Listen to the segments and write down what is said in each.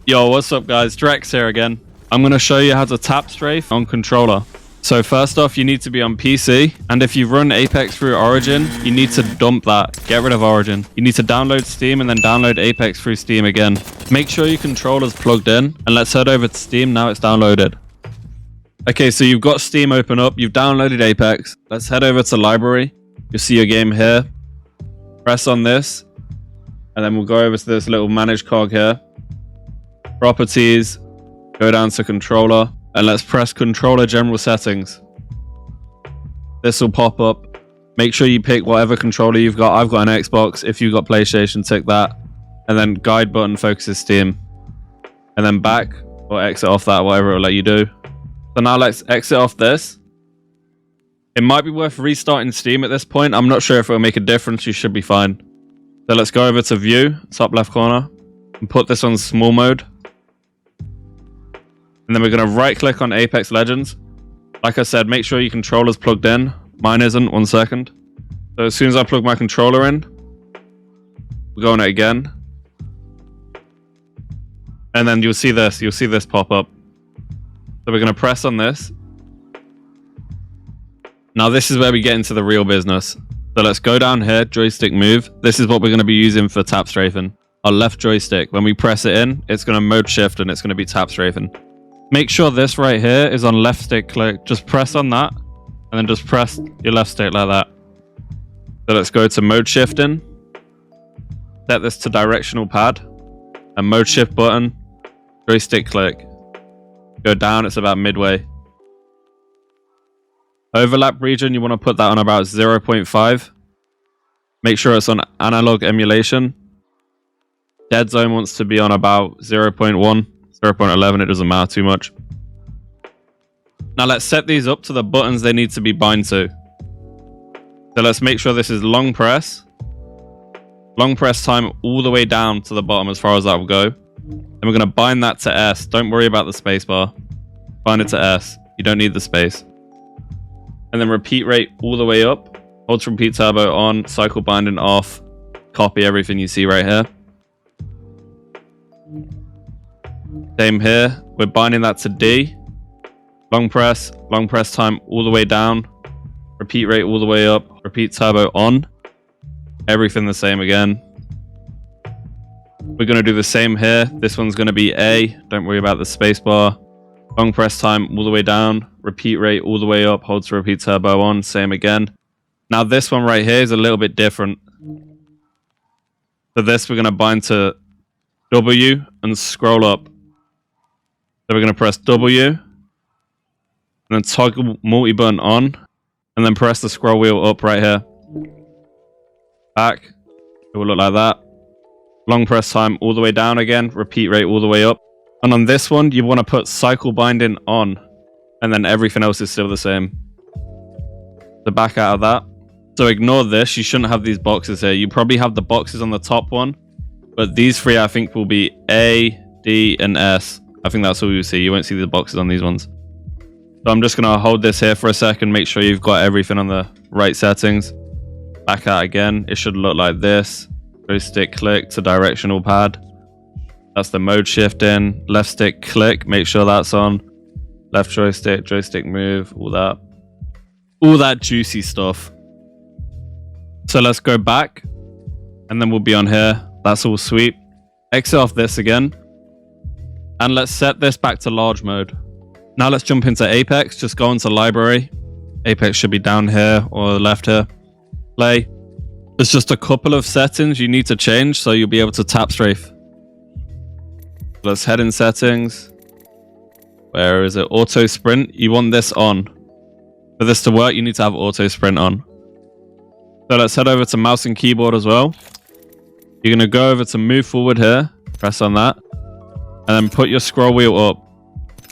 Yo, what's up guys? Drex here again. I'm going to show you how to tap strafe on controller. So first off, you need to be on PC, and if you run Apex through Origin, you need to dump that. Get rid of Origin. You need to download Steam and then download Apex through Steam again. Make sure your controller's plugged in, and let's head over to Steam now it's downloaded. Okay, so you've got Steam open up, you've downloaded Apex. Let's head over to library. You'll see your game here. Press on this, and then we'll go over to this little manage cog here. Properties, go down to controller, and let's press controller general settings. This will pop up. Make sure you pick whatever controller you've got. I've got an Xbox. If you've got PlayStation, tick that. And then guide button focuses Steam. And then back or exit off that, whatever it will let you do. So now let's exit off this. It might be worth restarting Steam at this point. I'm not sure if it will make a difference. You should be fine. So let's go over to view, top left corner, and put this on small mode. And then we're going to right click on Apex Legends. Like I said, make sure your controller's plugged in. Mine isn't. 1 second. So as soon as I plug my controller in, we'll go on it again. And then you'll see this. You'll see this pop up. So we're going to press on this. Now this is where we get into the real business. So let's go down here, joystick move. This is what we're going to be using for tap strafing. Our left joystick. When we press it in, it's going to mode shift and it's going to be tap strafing. Make sure this right here is on left stick click. Just press on that and then just press your left stick like that. So let's go to mode shifting. Set this to directional pad and mode shift button, joystick click. Go down, it's about midway. Overlap region, you want to put that on about 0.5. Make sure it's on analog emulation. Dead zone wants to be on about 0.1. 0.11, it doesn't matter too much. Now let's set these up to the buttons they need to be bind to. So let's make sure this is long press. Long press time all the way down to the bottom as far as that will go. And we're going to bind that to S. Don't worry about the space bar. Bind it to S. You don't need the space. And then repeat rate all the way up. Hold to repeat turbo on. Cycle binding off. Copy everything you see right here. Same here. We're binding that to D. Long press time all the way down. Repeat rate all the way up. Repeat turbo on. Everything the same again. We're going to do the same here. This one's going to be A. Don't worry about the space bar. Long press time all the way down. Repeat rate all the way up. Hold to repeat turbo on. Same again. Now this one right here is a little bit different. For this, we're going to bind to W and scroll up. So we're going to press W and then toggle multi-button on and then press the scroll wheel up right here. Back. It will look like that. Long press time all the way down again. Repeat rate all the way up. And on this one, you want to put cycle binding on and then everything else is still the same. So back out of that. So ignore this. You shouldn't have these boxes here. You probably have the boxes on the top one, but these three I think will be A, D, and S. I think that's all you see. You won't see the boxes on these ones. So I'm just going to hold this here for a second. Make sure you've got everything on the right settings. Back out again. It should look like this. Joystick click to directional pad. That's the mode shift in. Left stick click. Make sure that's on. Left joystick, joystick move, all that. All that juicy stuff. So let's go back. And then we'll be on here. That's all sweet. Exit off this again. And let's set this back to large mode. Now let's jump into Apex. Just go into library. Apex should be down here or left here. Play. There's just a couple of settings you need to change so you'll be able to tap strafe. Let's head in settings. Where is it? Auto sprint. You want this on. For this to work, you need to have auto sprint on. So let's head over to mouse and keyboard as well. You're going to go over to move forward here. Press on that. And then put your scroll wheel up.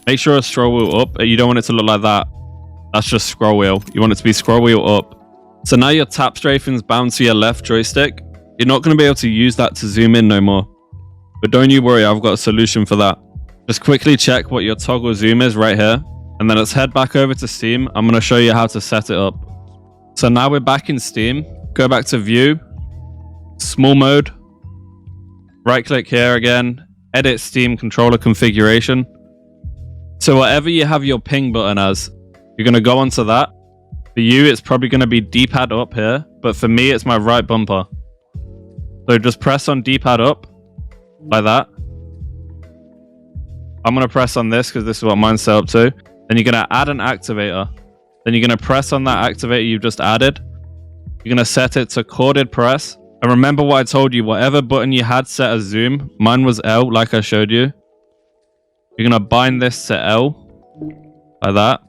Make sure it's scroll wheel up. You don't want it to look like that. That's just scroll wheel. You want it to be scroll wheel up. So now your tap strafing is bound to your left joystick. You're not going to be able to use that to zoom in no more. But don't you worry, I've got a solution for that. Just quickly check what your toggle zoom is right here. And then let's head back over to Steam. I'm going to show you how to set it up. So now we're back in Steam. Go back to view. Small mode. Right click here again. edit Steam controller configuration. So whatever you have your ping button as, you're going to go onto that. For you, it's probably going to be D-pad up here, but for me, it's my right bumper. So just press on D-pad up, like that. I'm going to press on this because this is what mine's set up to. Then you're going to add an activator. Then you're going to press on that activator you've just added. You're going to set it to corded press. And remember what I told you, whatever button you had set as zoom, mine was L like I showed you. You're going to bind this to L, like that.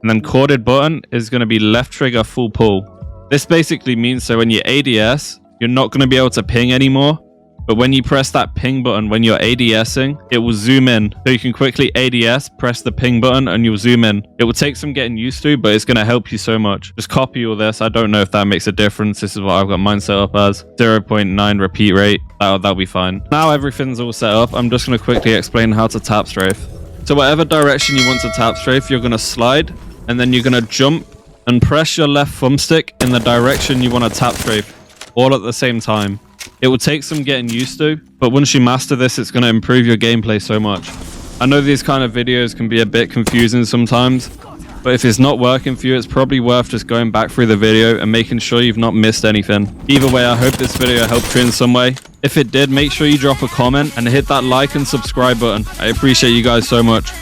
And then corded button is going to be left trigger full pull. This basically means so when you ADS, you're not going to be able to ping anymore. But when you press that ping button, when you're ADSing, it will zoom in. So you can quickly ADS, press the ping button, and you'll zoom in. It will take some getting used to, but it's going to help you so much. Just copy all this. I don't know if that makes a difference. This is what I've got mine set up as. 0.9 repeat rate. That'll be fine. Now everything's all set up. I'm just going to quickly explain how to tap strafe. So whatever direction you want to tap strafe, you're going to slide, and then you're going to jump and press your left thumbstick in the direction you want to tap strafe, all at the same time. It will take some getting used to, but once you master this, it's going to improve your gameplay so much. I know these kind of videos can be a bit confusing sometimes, but if it's not working for you, it's probably worth just going back through the video and making sure you've not missed anything. Either way, I hope this video helped you in some way. If it did, make sure you drop a comment and hit that like and subscribe button. I appreciate you guys so much.